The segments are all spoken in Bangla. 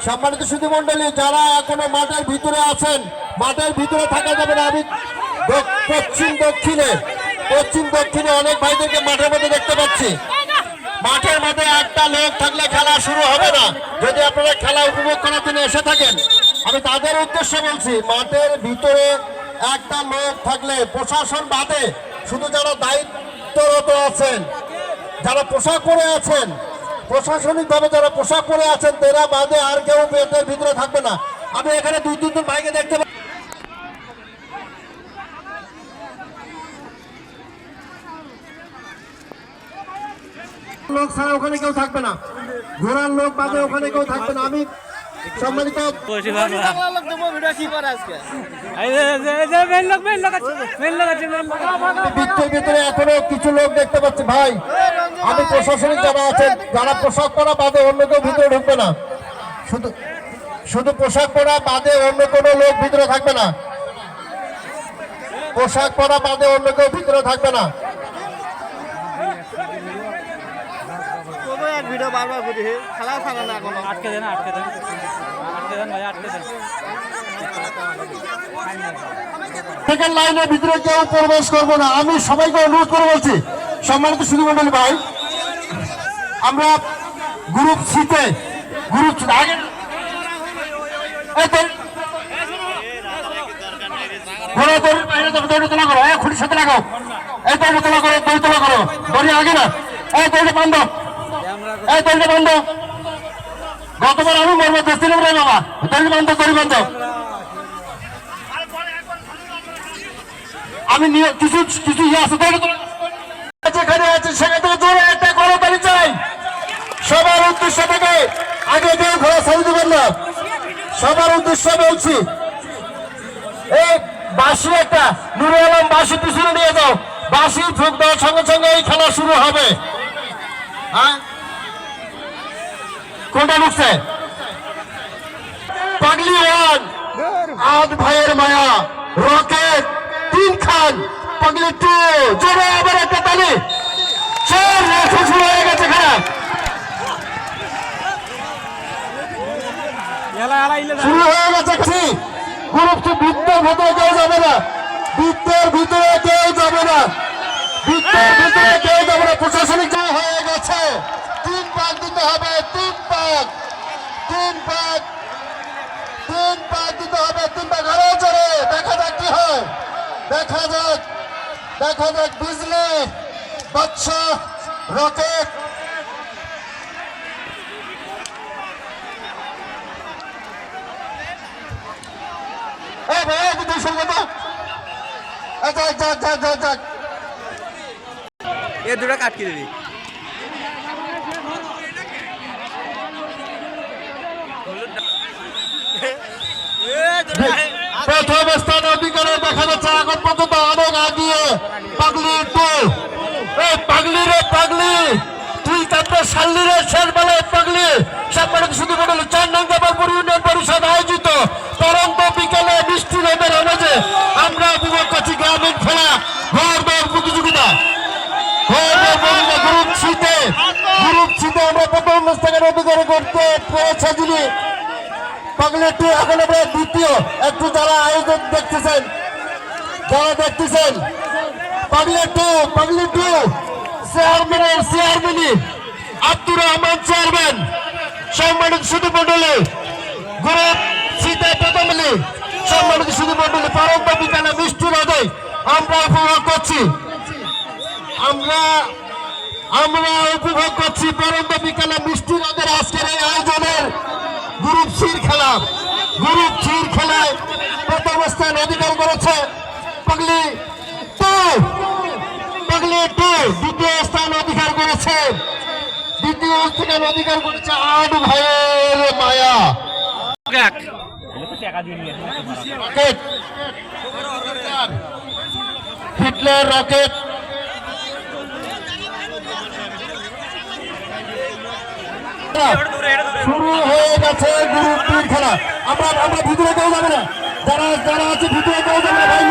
সম্মানিত সুধী মন্ডলী, যারা এখনো মাঠের ভিতরে আছেন, মাঠের ভিতরে থাকা যাবে না। আমি পশ্চিম দক্ষিণে অনেক ভাইদেরকে মাঠের মধ্যে দেখতে পাচ্ছি। মাঠের মধ্যে একটা লোক থাকলে খেলা শুরু হবে না। যদি আপনারা খেলা উপভোগ করার জন্য এসে থাকেন, আমি তাদের উদ্দেশ্যে বলছি, মাঠের ভিতরে একটা লোক থাকলে, প্রশাসন বাদে শুধু যারা দায়িত্বরত আছেন, যারা পোশাক পরে আছেন, প্রশাসনিক ভাবে যারা পোশাক পরে আছেন, তারা বাদে আর কেউ পেটের ভিতরে থাকবে না। আমি এখানে দুই তিনজন ভাইকে দেখতে পাচ্ছি। লোক ছাড়া ওখানে কেউ থাকবে না, ঘোড়ার লোক বাদে ওখানে কেউ থাকবে না। আমি সম্মানিত বৃত্তের ভিতরে এখনো কিছু লোক দেখতে পাচ্ছি ভাই। আমি প্রশাসনিক যারা আছেন, যারা পোশাক পরা বাদে অন্য কেউ ভিতরে ঢুকবে না। শুধু পোশাক পরা বাদে অন্য কোনো লোক ভিতরে থাকবে না। পোশাক পরা বাদে অন্য কেউ ভিতরে থাকবে না। ভিডিও বারবার ঘুরে খেলা ছাড়া না, কোনো আটকে দেন ভাই, আটকে দেন। সেকেন্ড লাইনের ভিতরে কেউ প্রবেশ করবো না। আমি সবাইকে অনুরোধ করে বলছি, সম্মানিত সুধী মন্ডলী ভাই, আমরা গ্রুপ সিতে আগে দড়ি তোলা করো, খুঁটির সাথে লাগাও, এই দড়ি তোলা করো, দড়ি তোলা করো, দড়ি আগে না, এই দড়িটা বন্ধ, এই দড়িটা বন্ধ। গতবার আমি মরবো দেখছিলাম রে বাবা, দড়ি বন্ধ, দড়ি বন্ধ। আমি কিছু ইয়ে আছে, যেখানে আছে সেখান থেকে জোরে একটা করতালি চাই। সবার উদ্দেশ্য থেকে আগে কেউ ঘোরা ছাড়ি দেবেন না। সবার উদ্দেশ্য বলছি, এই বাঁশি একটা নুরুল আলম বাঁশি পিছনে নিয়ে যাও। বাঁশি ফুক দেওয়ার সঙ্গে সঙ্গে এই খেলা শুরু হবে। হ্যাঁ, কোনটা ঢুকছে? পাগলি ওয়ান, আট ভাইয়ের মায়া, রকেট, তিন খান, পাগলি টু, জোরে আবার একটা তালি। শুরু হয়ে গেছে খেলা, শুরু হয়ে গেছে। গ্রুপ বৃত্তের ভিতরে কেউ যাবে না, বৃত্তের ভিতরে কেউ যাবে না, বৃত্তের ভিতরে কেউ যাবে না। প্রশাসনিক হয়ে গেছে, 3 পাক দিতে হবে, 3 পাক দিতে হবে, 3 পাক আরো জোরে। দেখা যাক কি হয়, দেখা যাক বিজলি, বাচ্চা, রকেট। এ দুটা কাটকে দিবি। প্রথম স্থান অধিকারে দেখা যাচ্ছে এখন পর্যন্ত অনেক আগিয়ে পাগলি টু। এই পাগলি রে পাগলি, তুই তারপরে সাল্লি রে শেষ বেলায় পাগলি। সম্মানিত সুধী মন্ডলী, 4 নং জামালপুর ইউনিয়ন পরিষদ আয়োজিত পরন্ত বিকেলে বৃষ্টি রোদের আমেজে আমরা উপভোগ করছি গ্রামীণ খেলা ঘর দৌড় প্রতিযোগিতা। গ্রুপ সিতে আমরা প্রথম স্থানের অধিকারী করতে পেরেছি যিনি পাগলি টু। এখন আমরা দ্বিতীয়, একটু যারা আয়োজন দেখতেছেন, পাগলি টু চেয়ারম্যান আব্দুর রহমান চেয়ারম্যান। সম্মানিত সুধী মন্ডলী, গ্রুপ সিতে প্রথম সম্মানিত সুধী মন্ডলী, পরন্ত বিকালে বৃষ্টি রোদে আমরা উপভোগ করছি, আমরা উপভোগ করছি পরন্ত বিকালে বৃষ্টি রোদের আজকের এই আয়োজনের গ্রুপ সির খেলা। গ্রুপ সির খেলায় প্রথম স্থান অধিকার করেছে পাগলি টু, দ্বিতীয় স্থান অধিকার করেছে আট ভাইয়ের মায়া। হিটলার রকেট শুরু হয়ে গেছে গ্রুপ টুর খেলা। আমরা ভিতরে কেউ যাবে না, যারা আছে ভিতরে কেউ যাবে না ভাই,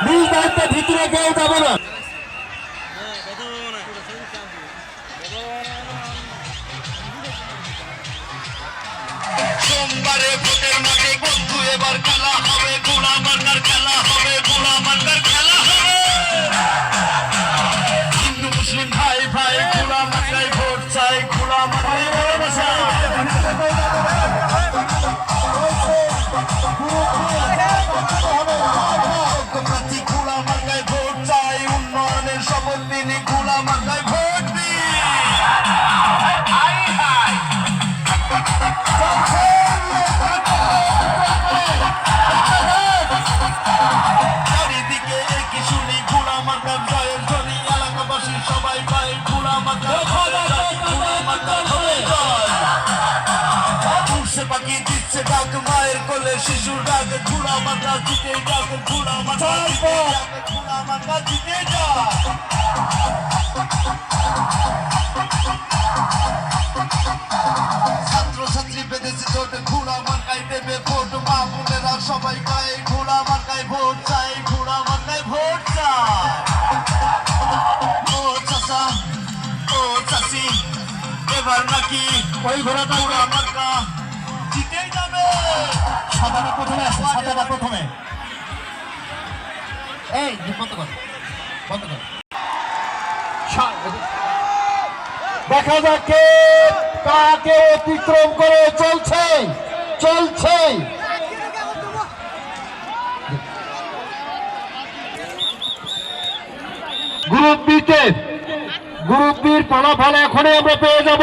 নিজ দায়িত্বে ভিতরে কেউ যাবে না। এবারে ভোটের মাঠে বন্ধু এবার খেলা হবে গোলা মার্কার খেলা হবে গোলা মার্কার খেলা হবে হিন্দু মুসলিম ভাই ভাই গোলা মার্কায় ভোট চাই গোলা মার্কায় ভালোবাসা প্রার্থী গোলা মার্কায় ভোট চাই উন্নয়নের শপথ নিনি গোলা মার্কায় ভোট দিন চারিদিকে একই শুনি গোলা মার্কার জয়ের ধ্বনি এলাকাবাসী সবাই পায় গোলা মার্কার গোলা মার্কার হয়ে যায় উঠছে পাখি দিচ্ছে ডাক মায়ের কোলে শিশুর ডাক গোলা মার্কার জিতে ডাক গোলা মার্কার জিতে ডাক গোলা মার্কার জিতে যায় ছাত্রছাত্রী বেঁধেছে জোট ঘোড়া মার্কায় দেবে ভোট মা বোনেরা সবাই গায়ে ঘোড়া মার্কায় ভোট চাই ঘোড়া মার্কায় ভোট চাই ও চাচা ও চাচি এবার নাকি ওই ঘোড়াটা ঘোড়া মার্কা জিতে যাবে সাদাটা প্রথমে আছে, সাদাটা প্রথমে। এই বন্ধ কর, বন্ধ কর। দেখা যাচ্ছে কাকে অতিক্রম করে চলছে চলছে গ্রুপ বিতে গ্রুপ বির ফলাফল এখনই আমরা পেয়ে যাব।